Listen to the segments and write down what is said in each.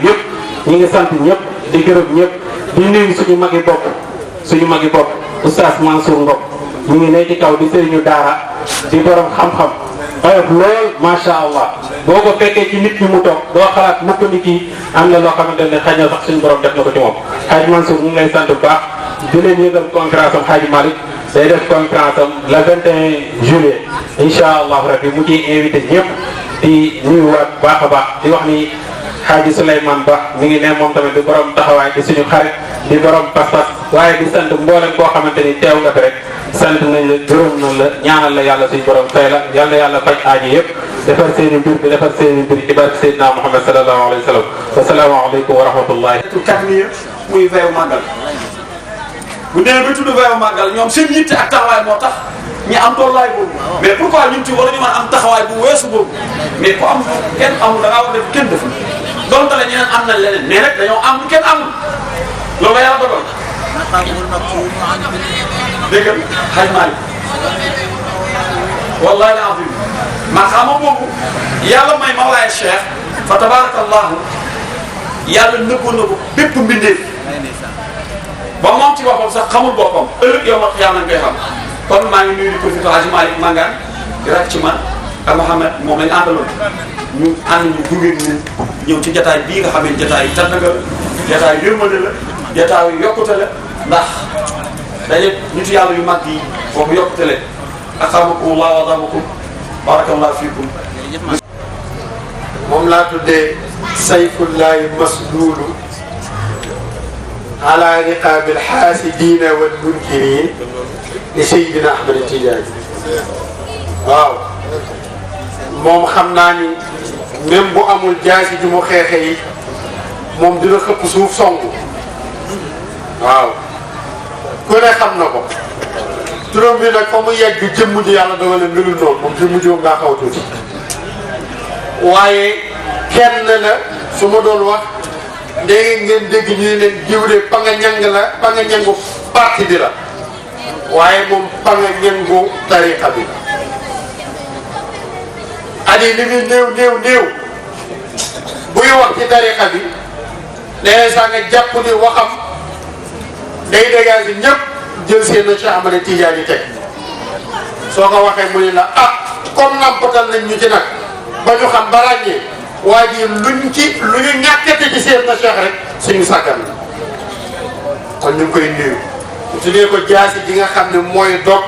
yëpp ñi ngi sant ñëpp di gërëm ñëpp di nuyu suñu magi bopp oustaz Mansour Ngom ñu ngi ne ci kaw di sëriñu daara di borom xam-xam oyof lool macha allah boo ko fekkee ci nit ñi mu toog doo xalaat mukk ni kii am na loo xamante ne xëy na sax suñu borom def na ko ci moom. Hadj Mansour ñu ngi lay sant bu baax di leen yëgal conférence am Hadj Malick day def conférence am le 21 juillet incha allah rabbi mu ciy invité ñëpp di nuyuwaat baax a baax di wax ni Hadj Souleymane Ba mi ngi ne moom tamit di borom taxawaay di suñu xarit di borom pas-pas waaye di sant mboolem koo xamante ni teew nga fi rek. sant nañ la gërëm nañ la ñaanal la yàlla suñu borom fay la yàlla yàlla faj aaji yëpp defar seen i mbir bi defar seen i mbir ci barke Seydina Muhammad sallallahu alayhi wa sallam asalaamaaleykum wa rahmatullahi. takmiya muy veyu màggal bu demee ba tudd veyu màggal ñoom seen yitte ak taxawaay moo tax ñi am tollaay boobu mais pourquoi ñun ci wala ñu mën am taxawaay bu weesu boobu mais ku am kenn amul da ngaa war def kenn def donte la ñeneen am na leneen mais nag dañoo am lu kenn amul loolu la yàlla dogal. dégg nga xaj Malick wallahi alazim maqaama boobu yàlla may Mawlaay Cheikh fa tabarakallahu yàlla nëbboon na ko bépp mbindeef ba moom ci boppam sax xamul boppam ëllëg yow wax yàlla nañ koy xam kon maa ngi nuyu di profité Hadj Malick Mangane di rak ci man ak Mouhamed moom lañu àndaloon ñu ànd ñu gunge ñu ñëw ci jataay bii nga xam ne jataay yi tànn nga jataay yërmande la jataay yu yokkute la ndax dañu nit yàlla yu mag yi foofu yokkute leen axamakumullah wa adaamakum barakallahu fiikum moom laa tuddee sayfullahi masluulu ala riqaabil xaasidina wal munkirin li Seydina Ahmad Tidiane waaw moom xam naa ni même bu amul jaasi ju mu xeexe yi moom dina xëpp suuf songu waaw ku ne xam na ko turam bi nag fa mu yegg jëmm ji yàlla dogal na melul noonu moom jëmm ji moom daa xaw a tuuti waaye kenn la su ma doon wax léegi ngeen dégg ñu ne leen jiw de pa nga ñang la pa nga ñangu parti bi la waaye moom pa nga ñangu tariqa bi at yi li muy néew buy wax ci tariqa bi léeg saa nga jàpp ni waxam day dégager ñëpp jël seen na Cheikh Ahmad Tidiane yi teg soo ko waxee mu ne la ah comme nampatal nañ ñu ci nag ba ñu xam ba ràññee waa ji lu ñu ñàkkate ci seen na Cheikh rek suñu sàggan la kon ñu ngi koy nuyu tuddee ko jaasi ji nga xam ne mooy dog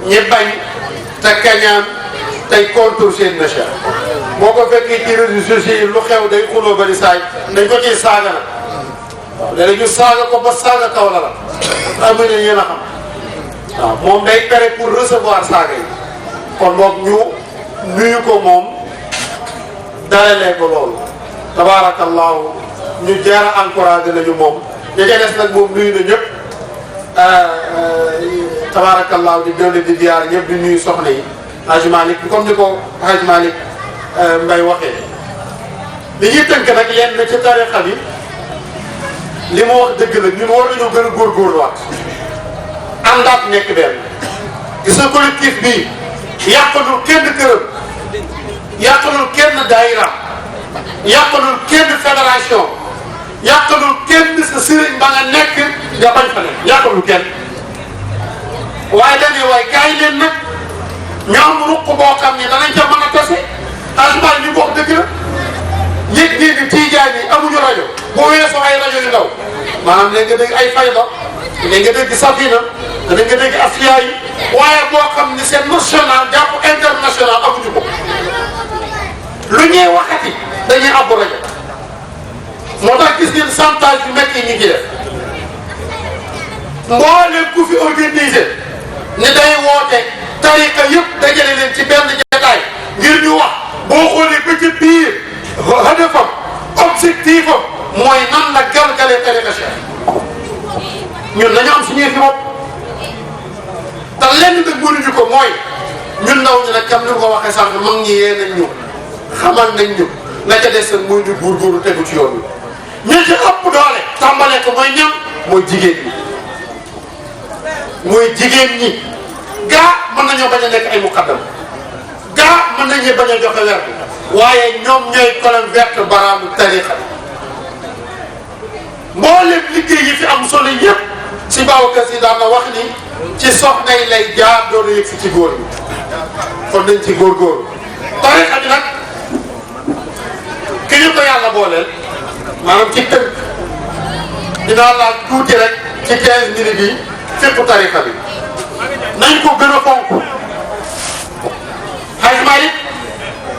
ñi bañ te kañaan tey contour seen na Cheikh boo ko fekkee ci réseaux sociaux yi lu xew day xuloo bari saay dañ ko ciy saaga nag waaw léeg-léeg ñu saaga ko ba saaga kaw la am na yéen a xam waaw moom day pare pour recevoir saaga yi kon boog ñu nuyu ko moom dalalee ko loolu tabaarakallaahu ñu jaar a encouragé nañu moom ña ca des nag moom nuyu na ñëpp tabaarakallaahu di dolli di ziar ñëpp di nuyu soxna yi Hadj Malick comme ni ko Hadj Malick Mbaye waxee li ñuy tënk nag yenn ci tarixa bi li mu wax dëgg la ñun war nañoo gën a góorgóorluwaat àndaat nekk benn gis nga collectif bii yàqalul kenn këram yàqalul kenn daayira yàqalul kenn fédération yàqalul kenn sa sëriñ ba nga nekk nga bañ fa nekk yàqalul kenn waaye dañuy waaye gars yi leen nag ñu am ruq boo xam ne danañ ca mën a tase asmaan ñu wax dëgg la yëg nii ni Tijaan yi amuñu rajo boo weesoo ay rajo yu ndaw maanaam léegi nga dégg ay Fayda léegi nga dégg Safina léegi nga dégg Afia yi waaye boo xam ne c'est national jàpp international amuñu ko lu ñuy waxati dañuy abbu rajo moo tax gis ngeen chantage yu métti yi ñu ngi def mbooleem ku fi organisé ne day woote tariqa yëpp dajale leen ci benn jotaay ngir ñu wax boo xoolee ba ci biir hadafam objectif am mooy nan la galgalee tariqa Cheikh ñun nañu am suñuy fi bopp te lenn nag mënuñu ko mooy ñun ndaw ñi nag kam ni ko waxee sànq mag ñi yee nañ ñu xamal nañ ñu la ca des muy di góorgóorlu tegu ci yoon wi ñi ci ëpp doole tàmbalee ko mooy ñam mooy jigéen ñi mooy jigéen ñi gaa mën nañoo bañ a nekk ay muqaddam gaa mën nañu bañ a joxe weer bi waaye ñoom ñooy colonne vertébrale baraamu tariqa mboolem liggéey yi fi am solo yëpp si Babacar Si daan na wax ni ci soxna yi lay jaar doon yëg si ci góor ñi kon nañ ci góorgóorlu. tarixa bi nag ki ñu ko yàlla booleel maanaam ci tënk dinaa laaj tuuti rek ci 15 minutes yi fépp tarixa bi nañ ko gën a fonk. Haj Malick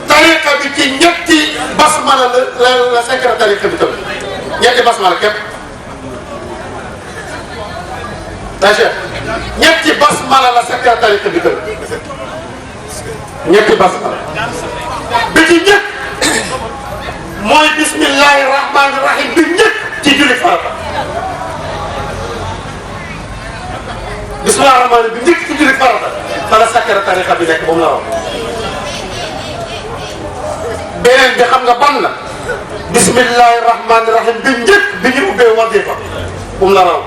tarixa bi ci ñetti basmala la secret tarixa bi tam ñetti basmala képp d'accord ñetti basmala la secret tarixa bi tam ñetti basmala bi ci njëkk mooy bismillahi rahmani rahim bi njëkk ci julli farata bismillahi rahmani bi njëkk ci julli farata fa la secret tarixa bi nekk moom la wax. beneen bi xam nga ban la bismillahi rahmani rahim bi njëkk bi ñu ubbee wadifa moom la raw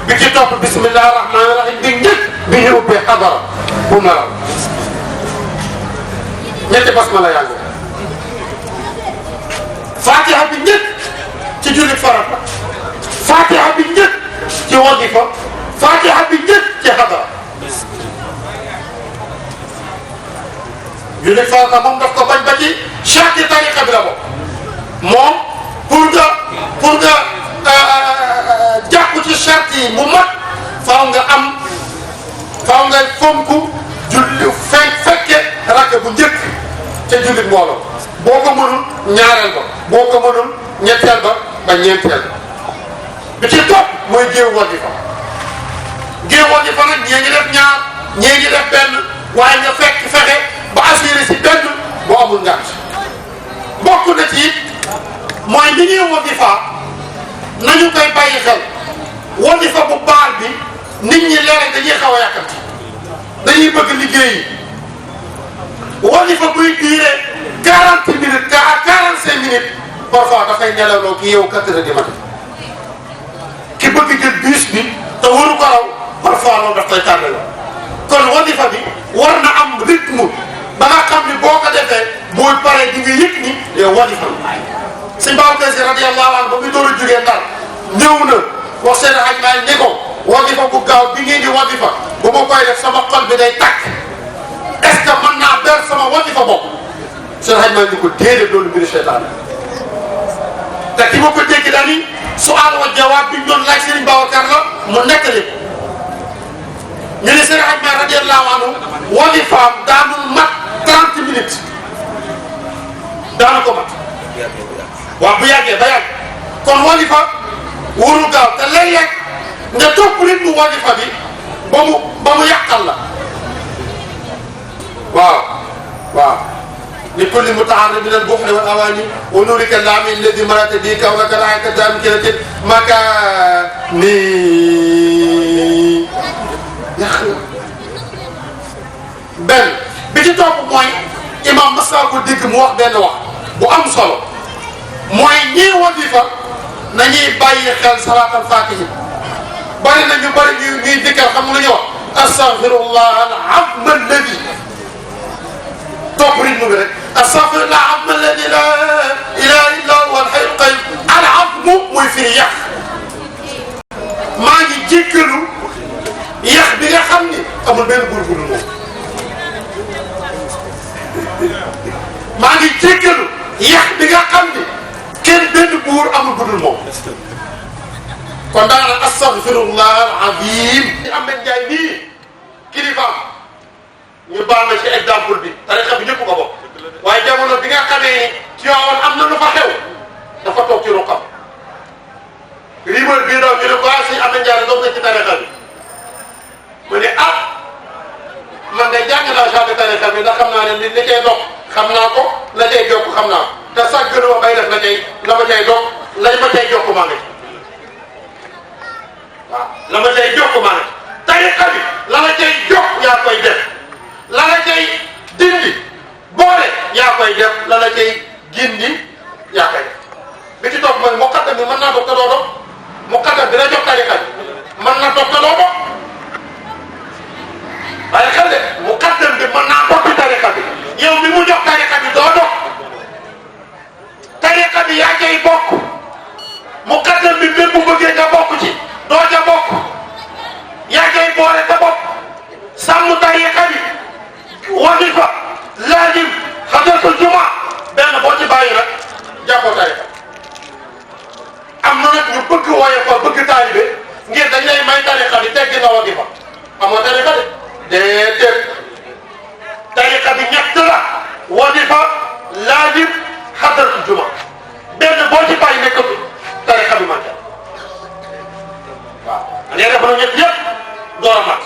bi ci topp bismillahi rahmani rahim bi njëkk bi ñu ubbee xadara moom la raw ñetti basmala yaa ngi fatiha bi njëkk ci julli farata fatiha bi njëkk ci wadifa fatiha bi njëkk ci xadara julli farata moom daf ko bañ ba ci chaque tariqa bi la bokk moom pour nga jàpp ci charte yi mu mat faaw nga fonk julli fekke rakk bu njëkk ca jullit mbooloo boo ko mënul ñaareel ba boo ko mënul ñetteel ba ñeenteel bi ci topp mooy géew wadifa nag ñii ngi def ñaar ñii ngi def benn waaye nga fexe ba assuré si benn boo amul ngànt bokk na ci it mooy li ñuy wadifa nañu koy bàyyi xel wadifa bu baal bi nit ñi léeg dañuy xaw a yàkkamti dañuy bëgg liggéey yi wadifa buy diire 40 minutes à 45 minutes parfois dafay nelawloo ki yow 4 heures du matin ki bëgg jël bus bi te waru ko raw parfois loolu daf koy tardé la kon wadifa bi war na am rythme ba nga xam ni boo ko defee booy paree di nga yëg ni yow wadifa si Babacar Si radiyallahu anhu ba muy door a jógee Ndar ñëw na wax seen Haj Maalik ne ko wadifa bu gaaw bi ngeen di wadifa bu ma koy def sama xol bi day tàkk est-ce que mën naa ber sama wadifa bopp seen Haj Maalik ni ko déedéet loolu mbiru seytaan te ki ma ko dégg daal su'aal wa jawaab bi ñu doon laaj Serigne Babacar la mu nettali ñu ne Serigne Haj Maalik radiyallahu anhu wadifaam daanul mat 30 minutes daana ko mat waaw bu yàggee ba yàgg kon wadifa wóorul gaaw te léeg-léeg nga topp nit mu wadifa bi ba mu yàqal la waaw li kulli mutaharrid min al-bukhli wal awani wa nurika al-lami alladhi marata bi kawnaka la'aka tamkinatin makani yàq benn bi ci topp mooy imam masa ko dégg mu wax benn wax bu am solo mooy ñii wadifa nañuy bàyyi xel salaatal fatihi bari na ñu bari ñuy dikkal xam lu ñuy wax astaghfirullah al-azim alladi topp rythme bi rek astaghfirullah al-azim alladi la ilaha illa huwa al-hayyul qayyum al-azim mooy firi yàq maa ngi jéggalu yàq bi nga xam ni amul benn buur bu dul moom maa ngi jéggalu yàq bi nga xam ni kenn benn buur amul bu dul moom kon daanaka astaghfirullah al-azim. Ahmed Ndiaye nii kilifaam ñu baal ma ci exemple bi tarixa bi ñëpp ko bokk waaye jamono bi nga xamee ci yoon am na lu fa xew dafa toog ci ruqam rumeur bii daw ñu ne ko si Ahmed Ndiaye doog na ci tarixa bi mu ne man de jàng naa saa tarixa bi ndax xam naa ne li cay dox xam naa ko la cay jokk xam naa te sax gën a bay def la ma cay dox lañ ma cay jokk maa ngi waaw la ma cay jokk maa ngi tarixa bi la ma cay jokk yaa koy def la la cay dindi boole yaa koy def la la cay gindi yaa koy def bi ci topp mooy muqaddam bi mën naa dox te doo dox muqaddam bi la jox tarixa bi mën na dox te doo dox waaye xel de muqaddam bi mën naa dox ci tarixa bi yow mi mu jox tarixa bi doo dox tarixa bi yaa cay bokk wadifa laazim xadratul juma benn boo ci bàyyi nag jàppoo tariqa am na nag ñu bëgg wooye fa bëgg taalibe ngir dañ lay may tariqa bi teggi na wadifa amoo tariqa de déedéet tariqa bi ñett la wadifa laazim xadratul juma benn boo ci bàyyi nekkatu tariqa bi man waaw léegi dafa ñett yëpp door a mat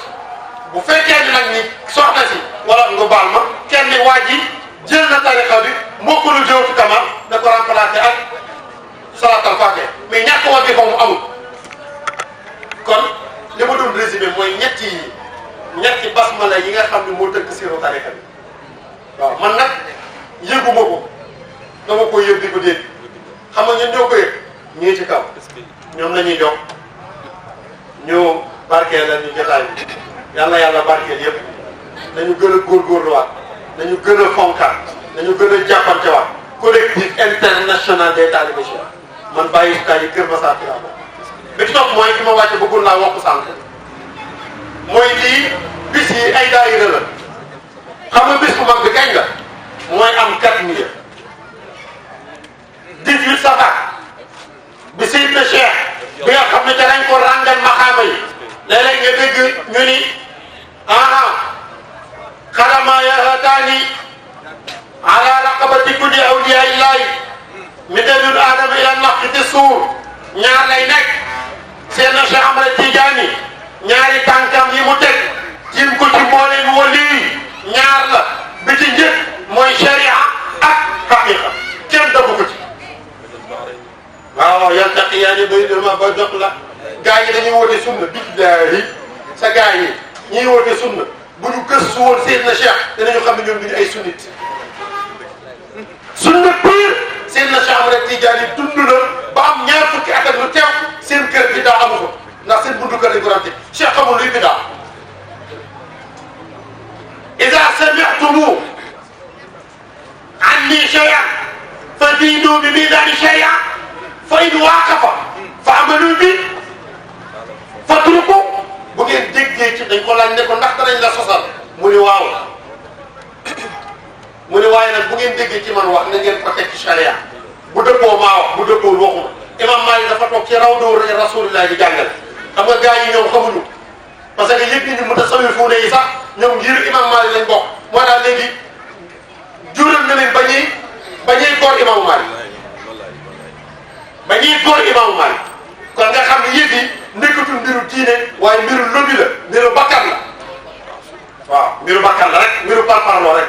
bu fekkee ni nag ni soxna si wala nga baal ma kenn ni waa ji jël na tariqa bi mbokku jëwtu kamal da ko remplacé ak salatal fatiha mais ñàkk wadifa mu amul kon li ma doon résumé mooy ñetti basmala yi nga xam ne moo tënk siru tariqa bi waaw man nag yëguma ko dama ko yëg di ko dégg xam nga ñun ñoo ko yëg ñii ci kaw ñoom la ñuy jox ñu barkeel la ñu jotaay bi yàlla barkeel yëpp nañu gën a góorgóorluwaat nañu gën a fonkaat nañu gën a jàppantewaat collectif international des talibés cheikh man bàyyi yi Kër Massar ci laa bi ci topp mooy fi ma wàcce bëggoon laa wokk sànq mooy lii bis yi ay daayira la xam nga bis bu mag bi kañ la mooy am 4 millions 18 safar bi Seydina Cheikh bi nga xam ne te dañ ko ràngal maxaama yi léeg-léeg nga dégg ñu ni xadama yahataani ala raqabati kulli awliya illahi midadul adama ila naqti suur ñaar lay nekk Seydina Cheikh Ahmad Tidiane ñaari tànkam yi mu teg jim ko ci mbooleem wali ñaar la bi ci njëkk mooy sharia ak haqiqa kenn dabu ko ci waaw yaltaqiyaani baynahuma ba jox la gaa yi dañuy woote sunna billaahi sa gaa yi ñuy woote sunna bu ñu gëstu woon Seydina Cheikh danañu xam ne ñoom duñu ay sunnit sunna pire Seydina Cheikh Ahmad Tidiane dund na ba am ñaar fukki at ak lu teew seen kër bi daa amu ko ndax seen buntu kër lañ ko daan teg Cheikh xamul luy bidaa ida samictumu anni shay'an fa diinu bi miizaani sharia fa in waaqafa fa amalu bi fatruku bu ngeen déggee ci dañ ko laaj ne ko ndax danañ la sosal mu ni waaw mu ni waaye nag bu ngeen déggee ci man wax na ngeen ko teg ci sharia bu dëppoo maa wax bu dëppoo waxuma imam Malik dafa toog ci rawdu rasulillah di jàngale xam nga gars yi ñoom xamuñu parce que yëg nañu mutasawwifuune yi sax ñoom ngir imam Malik lañ bokk moo tax léegi jural na leen ba ñuy góor imam Malik ba ñuy góor imam Malik kon nga xam ne yëf yi nekkatul mbiru diine waaye mbiru lobby la mbiru bakkan la waaw mbiru bakkan la rek mbiru parparloo rek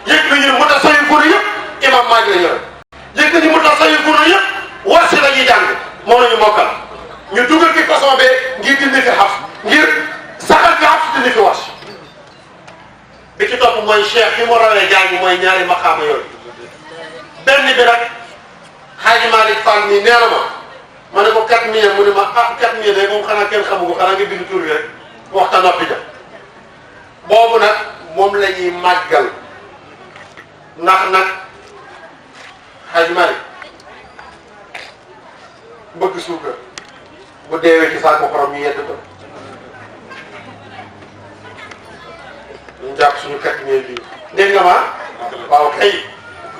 la yëg nañu mutasawwifuune yëpp imam Malik la yore yëg nañu mutasawwifuune yëpp warsi la ñuy jàng moom la ñu mokkal ñu dugal fi façon be ngir dindi fi xaf ngir saxal fi xaf dindi fi warsi bi ci topp mooy cheikh fi mu rawee gaa ñi mooy ñaari maqaama yooyu benn bi nag Xaaji Malick Fall nii nee na ma ne ko 4 millions mu ne ma 4 millions de moom xanaa kenn xamu ko xanaa nga bind tur bi rek waxta noppi ja boobu nag moom la ñuy màggal ndax nag Xaaji Malick bëgg suukar bu deewee ci saako xorom ñu yedd ko ñu jàpp suñu 4 millions bii dégg nga ma waaw kay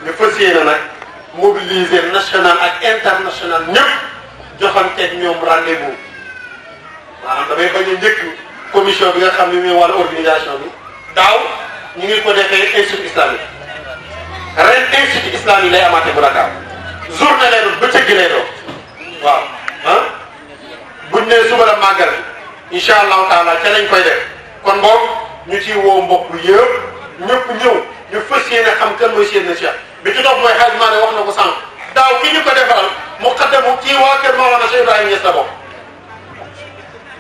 ñu fas yéene nag mobiliser national ak international ñëpp joxanteeg ñoom rendez-vous maanaam damay bañ a njëkk commission bi nga xam ne mooy wàllu organisation bi daaw ñu ngi ko defee institut islamique ren institut islamique lay amaatee bu Dakar journée lay doon bëccëg gi lay doon waaw buñ nee suba la màggal incha allahu taala ca lañ koy def kon boobu ñu ciy woo mbokk yëpp ñëpp ñëw ñu fas yéene xam kan mooy Seydina Cheikh bi ci topp mooy Hadj Malick wax na ko sànq daaw ki ñu ko defaral muqaddamu kii waa kër Mawlana Cheikh Ibrahima Niass la bokk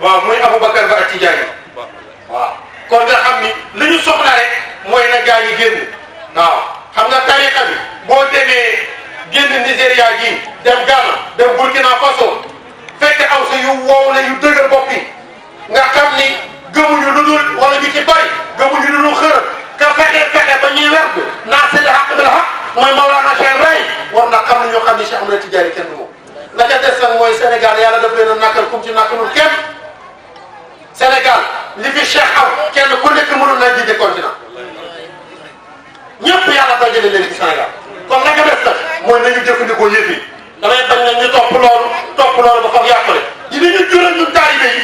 waaw muy Aboubacar Ba ak Tidiane waaw kon nga xam ni li ñu soxla rek mooy na gaa yi génn waaw xam nga tariqa bi boo demee génn Nigéria gii dem Ghana dem Burkina Faso fekk aw sa yu wow la yu dëgër bopp yi nga xam ni gëmuñu lu dul wala ñu ci bari gëmuñu lu dul xërëm ka fexe ba ñuy werd naasiril haqq bil haqq mooy Mawlana Cheikh Ibrahim war na xam ne ñoo xam ne Cheikh Ahmed Tidiane kenn du moom la ca des nag mooy Sénégal yàlla daf leen a nàkkal kum ci nàkkalul kenn Sénégal li fi Cheikh am kenn ku nekk mënoon naa jiite continent dajale leen ci Sénégal kon la nga def nag mooy nañu jëfandikoo yëf yi damay bañ nag ñu topp loolu ba foofu yàqule yi ni ñu jural ñun taalibe yi